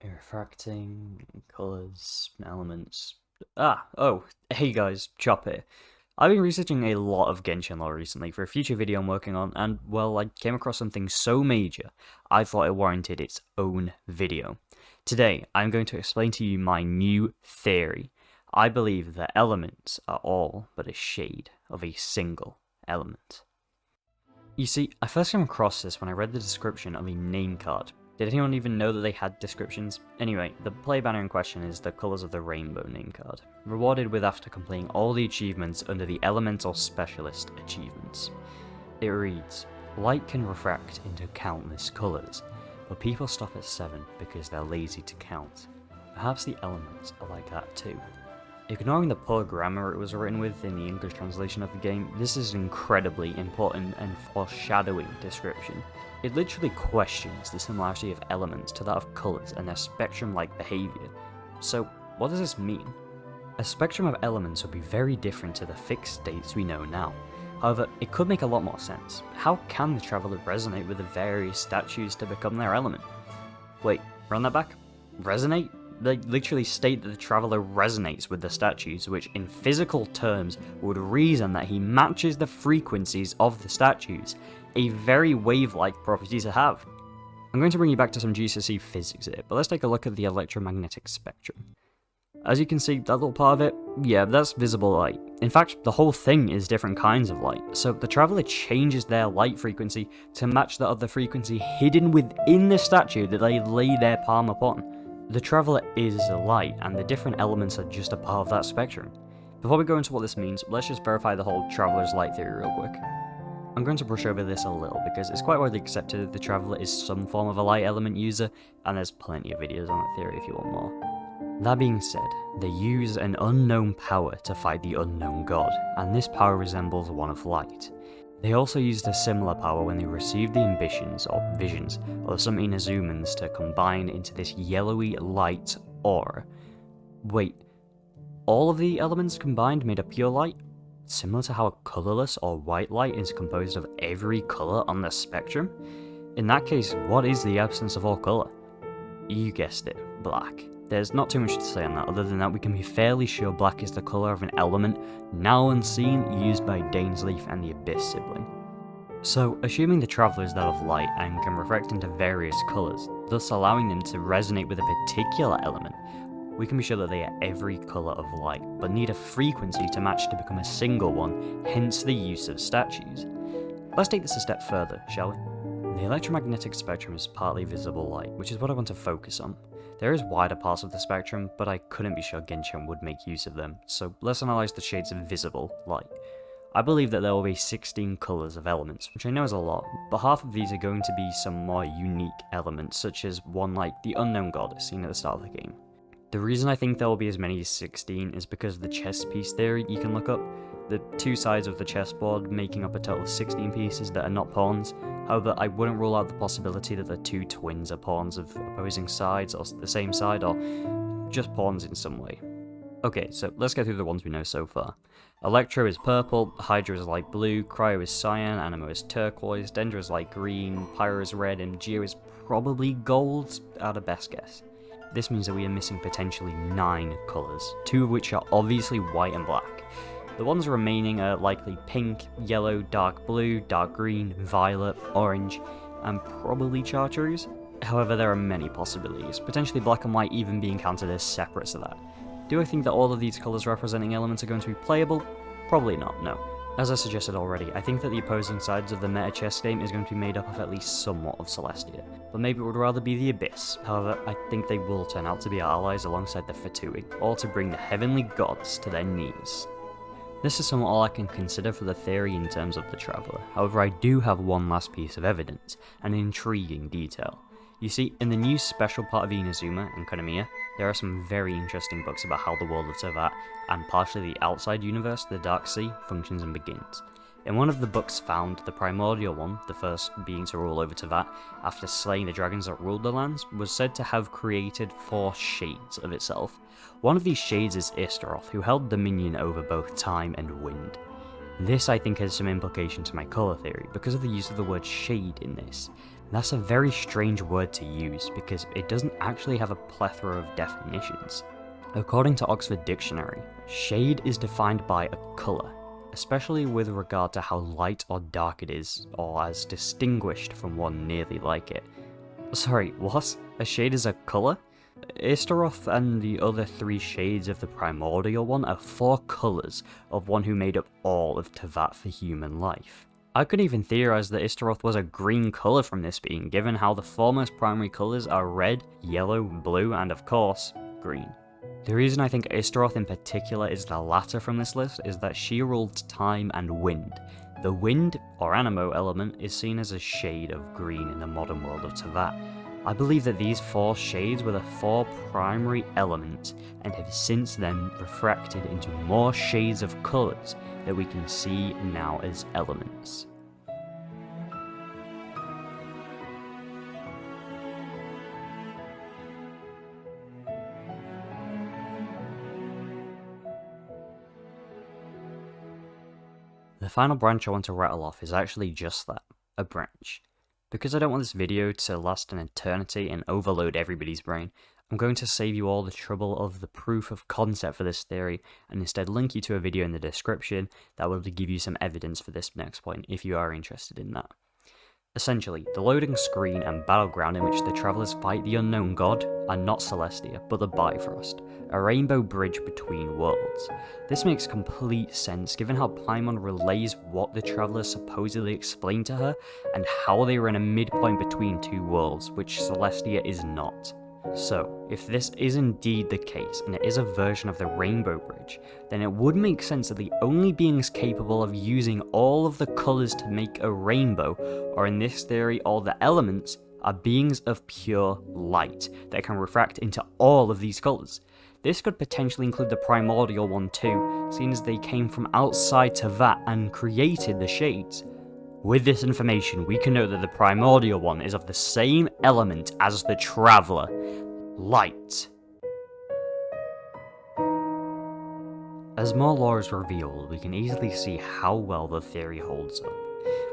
Refracting, colours, elements. Hey guys, Chop here. I've been researching a lot of Genshin lore recently for a future video I'm working on, and well, I came across something so major, I thought it warranted its own video. Today, I'm going to explain to you my new theory. I believe that elements are all but a shade of a single element. You see, I first came across this when I read the description of a name card. Did anyone even know that they had descriptions? Anyway, the play banner in question is the colours of the rainbow name card, rewarded with after completing all the achievements under the Elemental Specialist achievements. It reads, light can refract into countless colours, but people stop at 7 because they're lazy to count. Perhaps the elements are like that too. Ignoring the poor grammar it was written with in the English translation of the game, this is an incredibly important and foreshadowing description. It literally questions the similarity of elements to that of colours and their spectrum-like behaviour. So, what does this mean? A spectrum of elements would be very different to the fixed states we know now. However, it could make a lot more sense. How can the Traveller resonate with the various statues to become their element? Wait, run that back? Resonate? They literally state that the Traveller resonates with the statues, which in physical terms would reason that he matches the frequencies of the statues, a very wave-like property to have. I'm going to bring you back to some GCSE physics here, but let's take a look at the electromagnetic spectrum. As you can see, that little part of it, yeah, that's visible light. In fact, the whole thing is different kinds of light, so the Traveller changes their light frequency to match the other frequency hidden within the statue that they lay their palm upon. The Traveller is light, and the different elements are just a part of that spectrum. Before we go into what this means, let's just verify the whole Traveller's light theory real quick. I'm going to brush over this a little, because it's quite widely accepted that the Traveller is some form of a light element user, and there's plenty of videos on that theory if you want more. That being said, they use an unknown power to fight the unknown god, and this power resembles one of light. They also used a similar power when they received the ambitions or visions of some Inazumans to combine into this yellowy light aura. Wait, all of the elements combined made a pure light? Similar to how a colourless or white light is composed of every colour on the spectrum? In that case, what is the absence of all colour? You guessed it, black. There's not too much to say on that, other than that we can be fairly sure black is the colour of an element now unseen used by Dainsleif and the Abyss sibling. So, assuming the Traveller is that of light and can refract into various colours, thus allowing them to resonate with a particular element, we can be sure that they are every colour of light, but need a frequency to match to become a single one, hence the use of statues. Let's take this a step further, shall we? The electromagnetic spectrum is partly visible light, which is what I want to focus on. There is wider parts of the spectrum, but I couldn't be sure Genshin would make use of them, so let's analyse the shades of visible light. I believe that there will be 16 colours of elements, which I know is a lot, but half of these are going to be some more unique elements, such as one like the Unknown God seen at the start of the game. The reason I think there will be as many as 16 is because of the chess piece theory you can look up, the two sides of the chessboard making up a total of 16 pieces that are not pawns. However, I wouldn't rule out the possibility that the two twins are pawns of opposing sides, or the same side, or just pawns in some way. Okay, so let's go through the ones we know so far. Electro is purple, Hydra is light blue, Cryo is cyan, Anemo is turquoise, Dendra is light green, Pyro is red, and Geo is probably gold, at a best guess. This means that we are missing potentially 9 colours, 2 of which are obviously white and black. The ones remaining are likely pink, yellow, dark blue, dark green, violet, orange, and probably chartreuse. However, there are many possibilities, potentially black and white even being counted as separate to that. Do I think that all of these colours representing elements are going to be playable? Probably not, no. As I suggested already, I think that the opposing sides of the meta chess game is going to be made up of at least somewhat of Celestia, but maybe it would rather be the Abyss. However, I think they will turn out to be our allies alongside the Fatui, all to bring the heavenly gods to their knees. This is somewhat all I can consider for the theory in terms of the Traveller. However, I do have one last piece of evidence, an intriguing detail. You see, in the new special part of Inazuma and Konamiya, there are some very interesting books about how the world of Teyvat, and partially the outside universe, the Dark Sea, functions and begins. In one of the books found, the Primordial One, the first being to rule over Teyvat, after slaying the dragons that ruled the lands, was said to have created 4 shades of itself. One of these shades is Istaroth, who held dominion over both time and wind. This I think has some implication to my colour theory, because of the use of the word shade in this. That's a very strange word to use because it doesn't actually have a plethora of definitions. According to Oxford Dictionary, shade is defined by a colour, especially with regard to how light or dark it is, or as distinguished from one nearly like it. Sorry, what? A shade is a colour? Istaroth and the other 3 shades of the Primordial One are 4 colours of one who made up all of Teyvat for human life. I could even theorise that Istaroth was a green colour from this being, given how the 4 most primary colours are red, yellow, blue, and of course, green. The reason I think Istaroth in particular is the latter from this list is that she ruled time and wind. The wind, or animo element, is seen as a shade of green in the modern world of Teyvat. I believe that these 4 shades were the 4 primary elements and have since then refracted into more shades of colours that we can see now as elements. The final branch I want to rattle off is actually just that, a branch. Because I don't want this video to last an eternity and overload everybody's brain, I'm going to save you all the trouble of the proof of concept for this theory and instead link you to a video in the description that will give you some evidence for this next point if you are interested in that. Essentially, the loading screen and battleground in which the travellers fight the unknown god are not Celestia, but the Bifrost, a rainbow bridge between worlds. This makes complete sense given how Paimon relays what the travellers supposedly explained to her and how they were in a midpoint between 2 worlds, which Celestia is not. So, if this is indeed the case, and it is a version of the Rainbow Bridge, then it would make sense that the only beings capable of using all of the colours to make a rainbow, or in this theory all the elements, are beings of pure light that can refract into all of these colours. This could potentially include the Primordial One too, seeing as they came from outside Teyvat and created the shades. With this information, we can know that the Primordial One is of the same element as the Traveller, light. As more lore is revealed, we can easily see how well the theory holds up.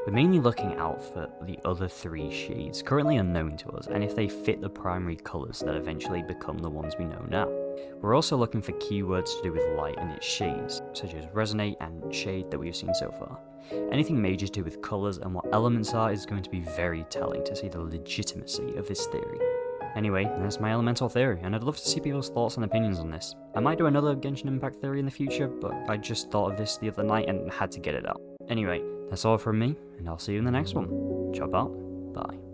We're mainly looking out for the other 3 shades, currently unknown to us, and if they fit the primary colours that eventually become the ones we know now. We're also looking for keywords to do with light and its shades, such as resonate and shade that we've seen so far. Anything major to do with colours and what elements are is going to be very telling to see the legitimacy of this theory. Anyway, that's my elemental theory, and I'd love to see people's thoughts and opinions on this. I might do another Genshin Impact theory in the future, but I just thought of this the other night and had to get it out. Anyway, that's all from me, and I'll see you in the next one. Chop out, bye.